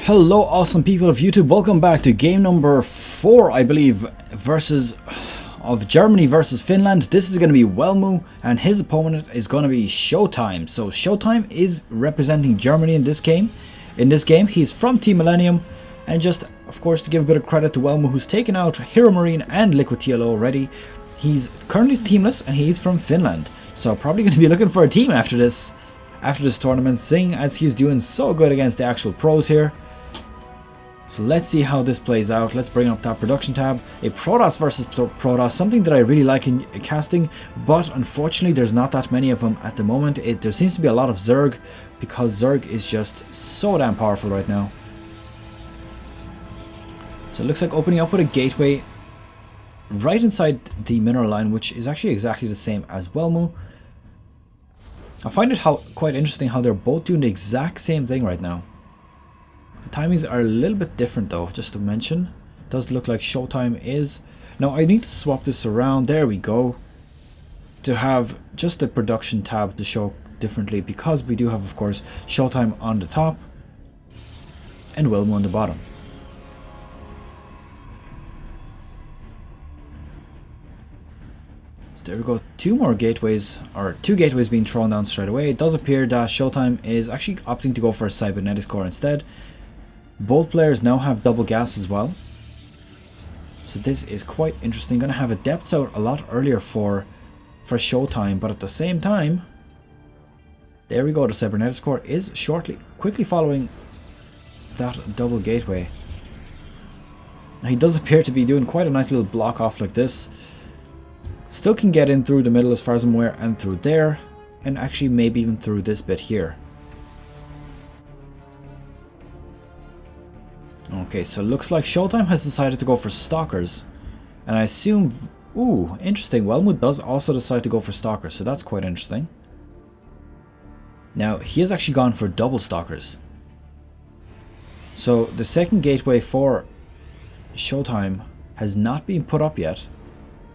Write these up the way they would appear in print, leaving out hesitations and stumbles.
Hello awesome people of YouTube, welcome back to game number 4 I believe of Germany versus Finland. This is going to be Welmu and his opponent is going to be ShoWTimE. So ShoWTimE is representing Germany in this game. He's from Team Millennium, and just of course to give a bit of credit to Welmu, who's taken out Hero Marine and Liquid TLO already. He's currently teamless and he's from Finland, so probably going to be looking for a team after this tournament, seeing as he's doing so good against the actual pros here. So let's see how this plays out. Let's bring up that production tab. A Protoss versus Protoss, something that I really like in casting, but unfortunately there's not that many of them at the moment. There seems to be a lot of Zerg, because Zerg is just so damn powerful right now. So it looks like opening up with a gateway right inside the mineral line, which is actually exactly the same as Welmu. I find it quite interesting how they're both doing the exact same thing right now. The timings are a little bit different though, just to mention. It does look like ShoWTimE is... Now I need to swap this around, there we go, to have just the production tab to show differently, because we do have of course ShoWTimE on the top and Welmu on the bottom. So there we go, two gateways being thrown down straight away. It does appear that ShoWTimE is actually opting to go for a cybernetics core instead. Both players now have double gas as well, so this is quite interesting. Gonna have a depths out a lot earlier for ShoWTimE, but at the same time, there we go, the cybernetics core is quickly following that double gateway. Now he does appear to be doing quite a nice little block off like this. Still can get in through the middle as far as I'm aware, and through there, and actually maybe even through this bit here. Okay, so it looks like ShoWTimE has decided to go for Stalkers, and I assume... Ooh, interesting, Welmu does also decide to go for Stalkers, so that's quite interesting. Now, he has actually gone for double Stalkers. So, the second gateway for ShoWTimE has not been put up yet,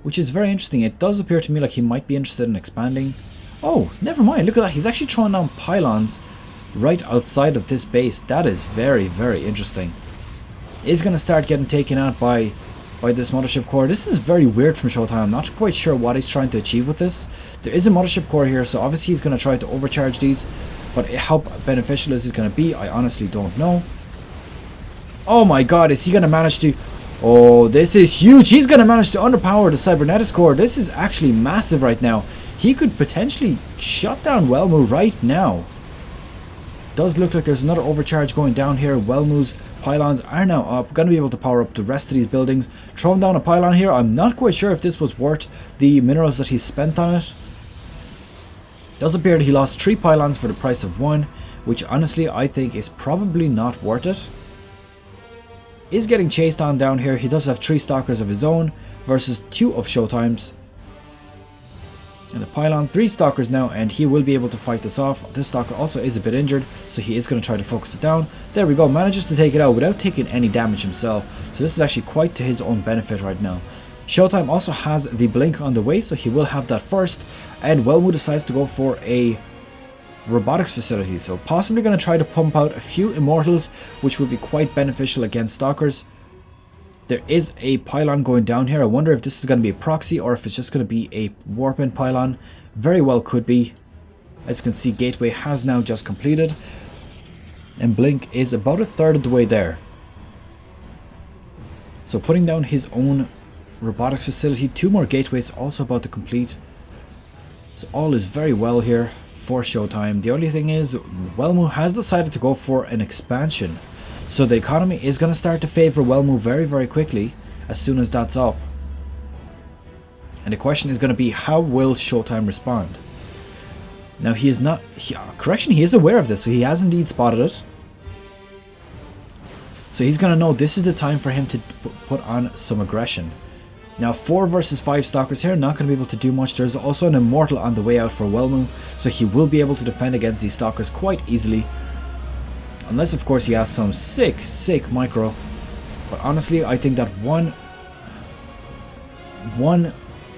which is very interesting. It does appear to me like he might be interested in expanding. Oh, never mind, look at that, he's actually throwing down pylons right outside of this base. That is very, very interesting. Is going to start getting taken out by this mothership core. This is very weird from ShoWTimE. I'm not quite sure what he's trying to achieve with this. There is a mothership core here, so obviously he's going to try to overcharge these, but how beneficial is it going to be? I honestly don't know. Oh my god, is he going to manage to... Oh, this is huge. He's going to manage to underpower the cybernetics core. This is actually massive right now. He could potentially shut down Welmu right now. Does look like there's another overcharge going down here. Welmu's pylons are now up, going to be able to power up the rest of these buildings. Throwing down a pylon here, I'm not quite sure if this was worth the minerals that he spent on it. Does appear that he lost 3 pylons for the price of 1, which honestly I think is probably not worth it. Is getting chased on down here. He does have 3 stalkers of his own versus 2 of ShoWTimE's. And the pylon, 3 stalkers now, and he will be able to fight this off. This stalker also is a bit injured, so he is going to try to focus it down. There we go, manages to take it out without taking any damage himself. So this is actually quite to his own benefit right now. ShoWTimE also has the blink on the way, so he will have that first. And Welmu decides to go for a robotics facility, so possibly going to try to pump out a few immortals, which would be quite beneficial against stalkers. There is a pylon going down here. I wonder if this is going to be a proxy or if it's just going to be a warp-in pylon. Very well could be. As you can see, gateway has now just completed, and blink is about a third of the way there. So putting down his own robotics facility, 2 more gateways also about to complete. So all is very well here for ShoWTimE. The only thing is, Welmu has decided to go for an expansion. So the economy is going to start to favor Welmu very, very quickly as soon as that's up. And the question is going to be, how will ShoWTimE respond? Now he is not... correction, he is aware of this, so he has indeed spotted it. So he's going to know this is the time for him to put on some aggression. Now 4 versus 5 stalkers here, not going to be able to do much. There's also an immortal on the way out for Welmu, so he will be able to defend against these stalkers quite easily. Unless of course he has some sick micro. But honestly I think that one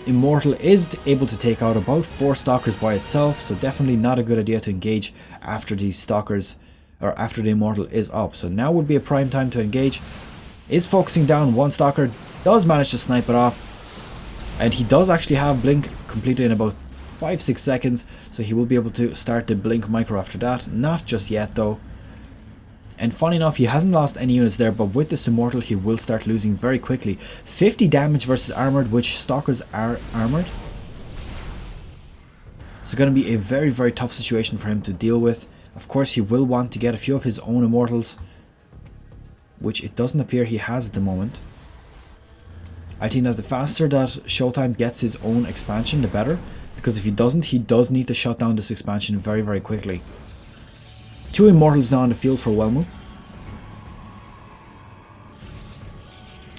immortal is able to take out about 4 stalkers by itself. So definitely not a good idea to engage after these stalkers or after the immortal is up. So now would be a prime time to engage. Is focusing down one stalker, does manage to snipe it off, and he does actually have blink completed in about 5-6 seconds, so he will be able to start the blink micro after that. Not just yet though. And funny enough, he hasn't lost any units there, but with this immortal he will start losing very quickly. 50 damage versus armored, which stalkers are armored. It's going to be a very, very tough situation for him to deal with. Of course, he will want to get a few of his own immortals, which it doesn't appear he has at the moment. I think that the faster that ShoWTimE gets his own expansion, the better. Because if he doesn't, he does need to shut down this expansion very, very quickly. 2 immortals now on the field for Welmu.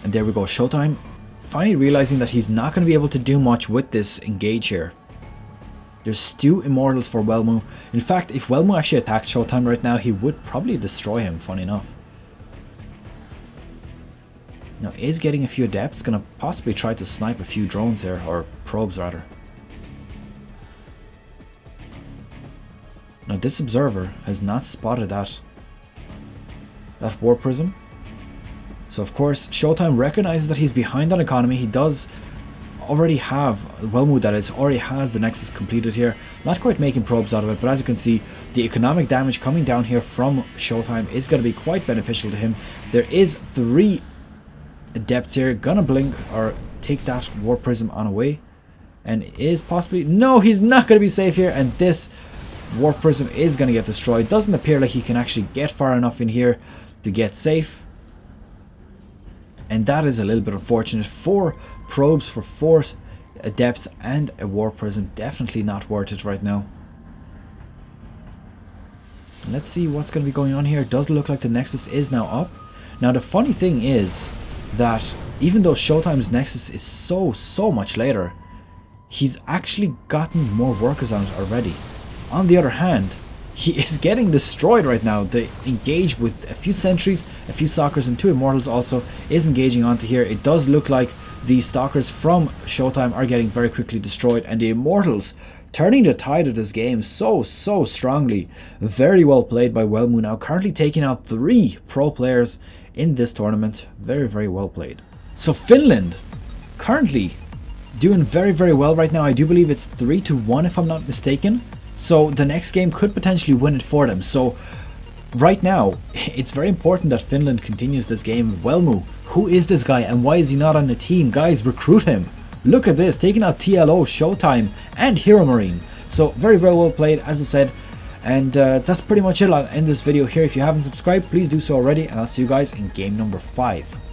And there we go, ShoWTimE finally realizing that he's not going to be able to do much with this engage here. There's 2 immortals for Welmu. In fact, if Welmu actually attacked ShoWTimE right now, he would probably destroy him, funny enough. Now, is getting a few adepts, going to possibly try to snipe a few drones here, or probes rather. Now, this observer has not spotted that war prism. So, of course, ShoWTimE recognizes that he's behind on economy. He does already have, Welmu that is, already has the Nexus completed here. Not quite making probes out of it, but as you can see, the economic damage coming down here from ShoWTimE is going to be quite beneficial to him. There is 3 adepts here, gonna blink or take that war prism on away, and is possibly, no, he's not going to be safe here, and this war prism is going to get destroyed. Doesn't appear like he can actually get far enough in here to get safe, and that is a little bit unfortunate. 4 probes for 4 adepts and a war prism, definitely not worth it right now. And let's see what's going to be going on here. It does look like the Nexus is now up. Now the funny thing is that even though ShoWTimE's Nexus is so much later, he's actually gotten more workers on it already. On the other hand, he is getting destroyed right now. The engage with a few sentries, a few stalkers, and 2 immortals also is engaging onto here. It does look like the stalkers from ShoWTimE are getting very quickly destroyed, and the immortals turning the tide of this game so strongly. Very well played by Welmu, now currently taking out 3 pro players in this tournament. Very well played. So Finland currently doing very well right now. I do believe it's 3-1 if I'm not mistaken. So the next game could potentially win it for them. So right now, it's very important that Finland continues this game. Welmu, who is this guy and why is he not on the team? Guys, recruit him. Look at this, taking out TLO, ShoWTimE, and Hero Marine. So very well played, as I said. And that's pretty much it. I'll end this video here. If you haven't subscribed, please do so already. And I'll see you guys in game number 5.